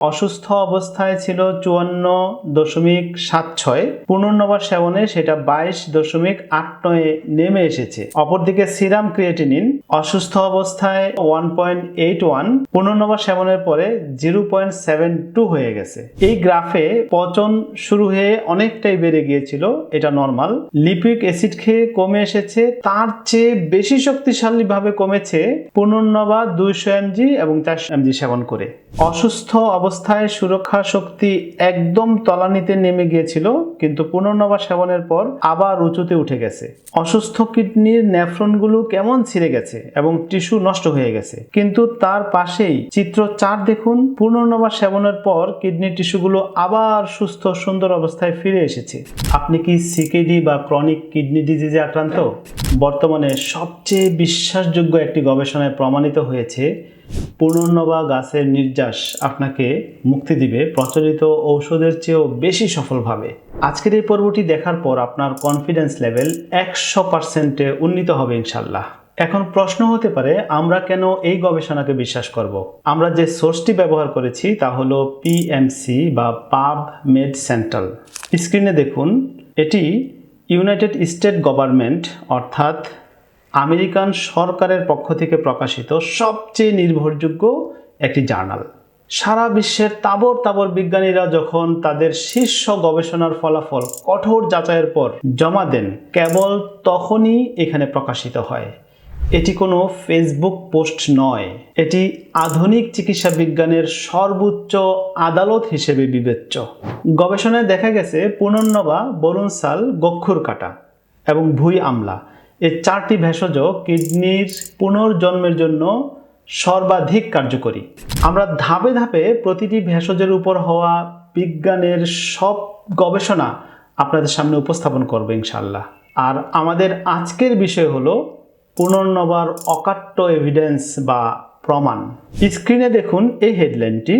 অসুস্থ অবস্থায় ছিল 54.76, পুনর্নবার সেবনে সেটা 22.89 নেমে এসেছে। অপরদিকে সিরাম ক্রিয়েটিনিন অসুস্থ অবস্থায় 1.81, পুনর্নবার সেবনের পরে 0.72 হয়ে গেছে। এই গ্রাফে পচন শুরু হয়ে অনেকটাই বেড়ে গিয়েছিল, এটা নর্মাল। লিপিক অ্যাসিড খেয়ে কমে এসেছে, তার চেয়ে বেশি শক্তিশালী ভাবে কমেছে পুনর্নবা 200 mg এবং 400 mg সেবন করে। অসুস্থ অবস্থায় সুরক্ষা শক্তি একদম তলানিতে নেমে গিয়েছিল, কিন্তু পুনর্নবা সেবনের পর আবার উঁচুতে উঠে গেছে। অসুস্থ কিডনির নেফ্রনগুলো কেমন ছিঁড়ে গেছে এবং টিস্যু নষ্ট হয়ে গেছে, কিন্তু তার পাশেই চিত্র 4 দেখুন, পুনর্নবা সেবনের পর কিডনি টিস্যুগুলো আবার সুস্থ সুন্দর অবস্থায় ফিরে এসেছে। আপনি কি সিকেডি বা ক্রনিক কিডনি ডিজিজে আক্রান্ত? বর্তমানে সবচেয়ে বিশ্বাসযোগ্য একটি গবেষণায় প্রমাণিত হয়েছে পুনর্নবা গাছের নির্যাস আপনাকে মুক্তি দিবে প্রচলিত ঔষধের চেয়েও বেশি সফলভাবে। আজকের এই পর্বটি দেখার পর আপনার কনফিডেন্স লেভেল 100%-এ উন্নীত হবে ইনশাল্লাহ। এখন প্রশ্ন হতে পারে, আমরা কেন এই গবেষণাকে বিশ্বাস করব? আমরা যে সোর্সটি ব্যবহার করেছি তা হলো পিএমসি বা পাবমেড সেন্ট্রাল। স্ক্রিনে দেখুন, এটি ইউনাইটেড স্টেট গভর্নমেন্ট অর্থাৎ আমেরিকান সরকারের পক্ষ থেকে প্রকাশিত সবচেয়ে নির্ভরযোগ্য একটি জার্নাল। সারা বিশ্বের তাবর তাবর বিজ্ঞানীরা যখন তাদের শীর্ষ গবেষণার ফলাফল কঠোর যাচাইয়ের পর জমা দেন, কেবল তখনই এখানে প্রকাশিত হয়। এটি কোনো ফেসবুক পোস্ট নয়, এটি আধুনিক চিকিৎসা বিজ্ঞানের সর্বোচ্চ আদালত হিসেবে বিবেচ্য। গবেষণায় দেখা গেছে পুনর্নবা, বরুণশাল, গক্ষুর কাঁটা এবং ভুঁই আমলা এই 4টি ভেষজ কিডনির পুনর্জন্মের জন্য সর্বাধিক কার্যকরী। আমরা ধাপে ধাপে প্রতিটি ভেষজের উপর হওয়া বিজ্ঞানের সব গবেষণা আপনাদের সামনে উপস্থাপন করব ইনশাআল্লাহ। আর আমাদের আজকের বিষয় হলো পুনর্নবার অকাট্য এভিডেন্স বা প্রমাণ। স্ক্রিনে দেখুন এই হেডলাইনটি,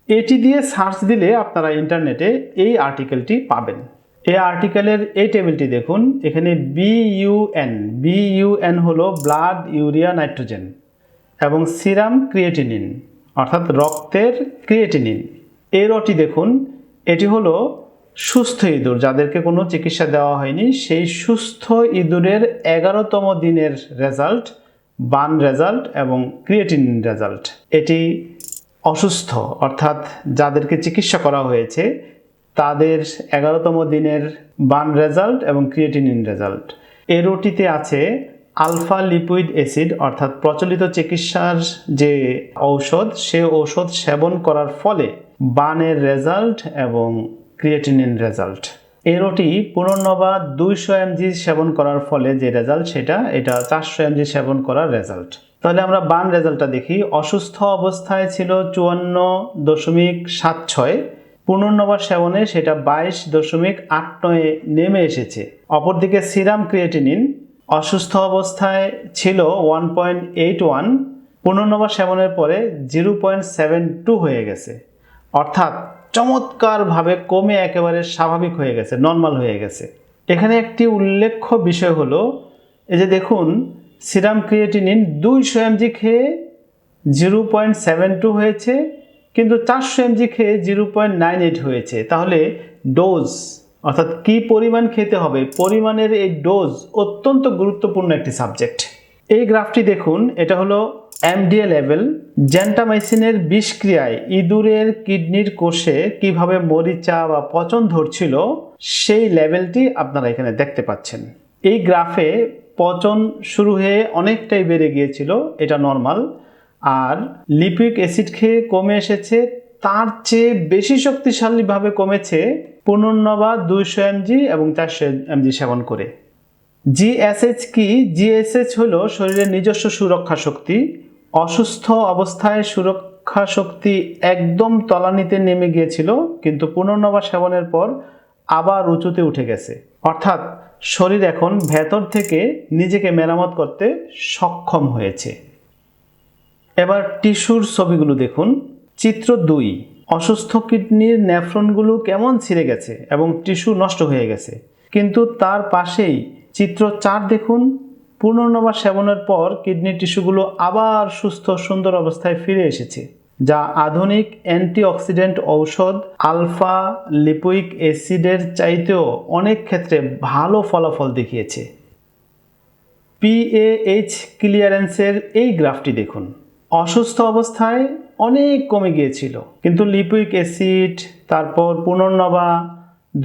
এটি দিয়ে সার্চ দিলে আপনারা ইন্টারনেটে এই আর্টিকেলটি পাবেন। এই আর্টিকেলের এই টেবিলটি দেখুন, এখানে বিইউএন হলো ব্লাড ইউরিয়া নাইট্রোজেন এবং সিরাম ক্রিয়েটিনিন অর্থাৎ রক্তের ক্রিয়েটিনিন। এরটি দেখুন, এটি হলো সুস্থ ইঁদুর যাদেরকে কোনো চিকিৎসা দেওয়া হয়নি, সেই সুস্থ ইঁদুরের 11তম দিনের রেজাল্ট, বান রেজাল্ট এবং ক্রিয়েটিনিন রেজাল্ট। এটি অসুস্থ অর্থাৎ যাদেরকে চিকিৎসা করা হয়েছে তাদের 11তম দিনের বান রেজাল্ট এবং ক্রিয়েটিনিন রেজাল্ট। এরটিতে আছে আলফা লিপিড অ্যাসিড অর্থাৎ প্রচলিত চিকিৎসার যে ঔষধ, সে ঔষধ সেবন করার ফলে বানের রেজাল্ট এবং ক্রিয়েটিনিন রেজাল্ট। এরটি পুনর্নবা 200 mg সেবন করার ফলে যে রেজাল্ট এটা 400 mg সেবন করার রেজাল্ট। তাহলে আমরা বান রেজাল্টটা দেখি। অসুস্থ অবস্থায় ছিল 54.76, পুনর্নবা সেবনে সেটা 22.89 নেমে এসেছে। অপরদিকে সিরাম ক্রিয়েটিনিন অসুস্থ অবস্থায় ছিল 1.81, পুনর্নবা সেবনের পরে 0.72 হয়ে গেছে, অর্থাৎ চমৎকারভাবে কমে একেবারে স্বাভাবিক হয়ে গেছে, নর্মাল হয়ে গেছে। এখানে একটি উল্লেখ্য বিষয় হলো, এই যে দেখুন সিরাম ক্রিয়েটিনিন 200 mg খেয়ে 0.72 হয়েছে, কিন্তু 400 mg খেয়ে 0.98 হয়েছে। তাহলে ডোজ অর্থাৎ কি পরিমাণ খেতে হবে, পরিমাণের এই ডোজ অত্যন্ত গুরুত্বপূর্ণ একটি সাবজেক্ট। এই গ্রাফটি দেখুন, এটা হলো এমডিএ লেভেল। জেন্টামাইসিনের বিষক্রিয়ায় ইঁদুরের কিডনির কোষে কিভাবে মরিচা বা পচন ধরছিল সেই লেভেলটি আপনারা এখানে দেখতে পাচ্ছেন। এই গ্রাফে পচন শুরু হয়ে অনেকটাই বেড়ে গিয়েছিল, এটা নর্মাল। আর লিপিক অ্যাসিড খেয়ে কমে এসেছে, তার চেয়ে বেশি শক্তিশালীভাবে কমেছে পুনর্নবা 200 mg এবং 400 mg সেবন করে। জিএসএইচ কি? জিএসএইচ হলো শরীরের নিজস্ব সুরক্ষা শক্তি। অসুস্থ অবস্থায় সুরক্ষা শক্তি একদম তলানিতে নেমে গিয়েছিল, কিন্তু পুনর্নবা সেবনের পর আবার উঁচুতে উঠে গেছে, অর্থাৎ শরীর এখন ভেতর থেকে নিজেকে মেরামত করতে সক্ষম হয়েছে। এবার টিস্যুর ছবিগুলো দেখুন। চিত্র 2, অসুস্থ কিডনির নেফ্রনগুলো কেমন ছিঁড়ে গেছে এবং টিস্যু নষ্ট হয়ে গেছে, কিন্তু তার পাশেই চিত্র 4 দেখুন, পুনর্নবা সেবনের পর কিডনি টিস্যুগুলো আবার সুস্থ সুন্দর অবস্থায় ফিরে এসেছে। যা আধুনিক অ্যান্টিঅক্সিডেন্ট ঔষধ আলফা লিপোইক অ্যাসিডের চাইতেও অনেক ক্ষেত্রে ভালো ফলাফল দেখিয়েছে। পিএইচ ক্লিয়ারেন্সের এই গ্রাফটি দেখুন। অসুস্থ অবস্থায় অনেক কমে গিয়েছিল, কিন্তু লিপোইক অ্যাসিড তারপর পুনর্নবা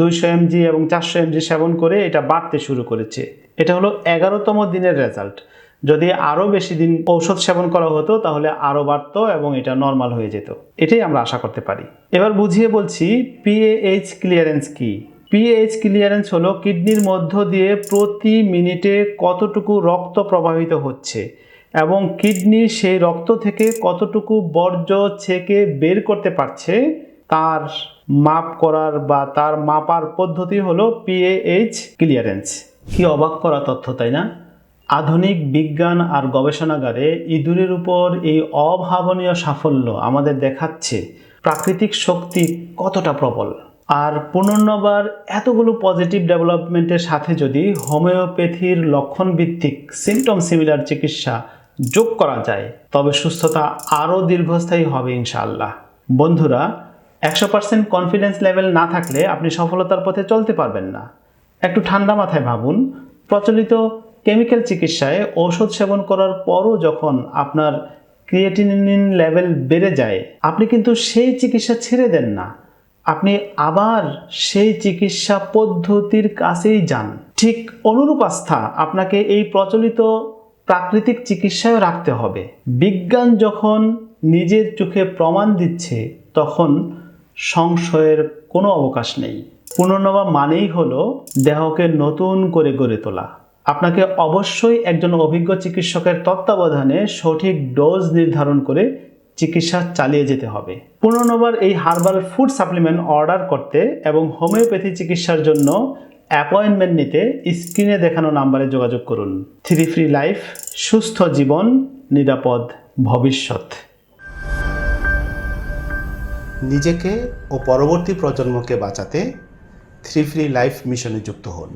200 mg এবং 400 mg সেবন করে এটা বাড়তে শুরু করেছে। এটা হলো 11তম দিনের রেজাল্ট। যদি আরও বেশি দিন ঔষধ সেবন করা হতো তাহলে আরও বাড়তো এবং এটা নর্মাল হয়ে যেত। এটাই আমরা আশা করতে পারি। এবার বুঝিয়ে বলছি পিএইচ ক্লিয়ারেন্স কি। পিএইচ ক্লিয়ারেন্স হলো কিডনির মধ্য দিয়ে প্রতি মিনিটে কতটুকু রক্ত প্রবাহিত হচ্ছে এবং কিডনি সেই রক্ত থেকে কতটুকু বর্জ্য ছেঁকে বের করতে পারছে তার মাপ করার বা তার মাপার পদ্ধতি হলো পিএইচ ক্লিয়ারেন্স। কি অবাক করা তথ্য, তাই না? আধুনিক বিজ্ঞান আর গবেষণাগারে ইঁদুরের উপর এই অভাবনীয় সাফল্য আমাদের দেখাচ্ছে প্রাকৃতিক শক্তি কতটা প্রবল। আর পুনর্নবার এতগুলো পজিটিভ ডেভেলপমেন্টের সাথে যদি হোমিওপ্যাথির লক্ষণ ভিত্তিক সিমটম সিমিলার চিকিৎসা যোগ করা যায় তবে সুস্থতা আরও দীর্ঘস্থায়ী হবে ইনশাআল্লাহ। বন্ধুরা, 100% কনফিডেন্স লেভেল না থাকলে আপনি সফলতার পথে চলতে পারবেন না। একটু ঠান্ডা মাথায় ভাবুন, প্রচলিত কেমিক্যাল চিকিৎসায় ঔষধ সেবন করার পরও যখন আপনার ক্রিয়েটিনিন লেভেল বেড়ে যায়, আপনি কিন্তু সেই চিকিৎসা ছেড়ে দেন না, আপনি আবার সেই চিকিৎসা পদ্ধতির কাছেই যান। ঠিক অনুরূপ আস্থা আপনাকে এই প্রচলিত প্রাকৃতিক চিকিৎসায় রাখতে হবে। বিজ্ঞান যখন নিজের চোখে প্রমাণ দিচ্ছে তখন সংশয়ের কোনো অবকাশ নেই। পুনর্নবা মানেই হলো দেহকে নতুন করে গড়ে তোলা। আপনাকে অবশ্যই একজন অভিজ্ঞ চিকিৎসকের তত্ত্বাবধানে সঠিক ডোজ নির্ধারণ করে চিকিৎসা চালিয়ে যেতে হবে। পুনর্নবার এই হার্বাল ফুড সাপ্লিমেন্ট অর্ডার করতে এবং হোমিওপ্যাথি চিকিৎসার জন্য অ্যাপয়েন্টমেন্ট নিতে স্ক্রিনে দেখানো নাম্বারে যোগাযোগ করুন। 3 ফ্রি লাইফ, সুস্থ জীবন, নিরাপদ ভবিষ্যৎ। নিজেকে ও পরবর্তী প্রজন্মকে বাঁচাতে 3 ফ্রি লাইফ মিশনে যুক্ত হন।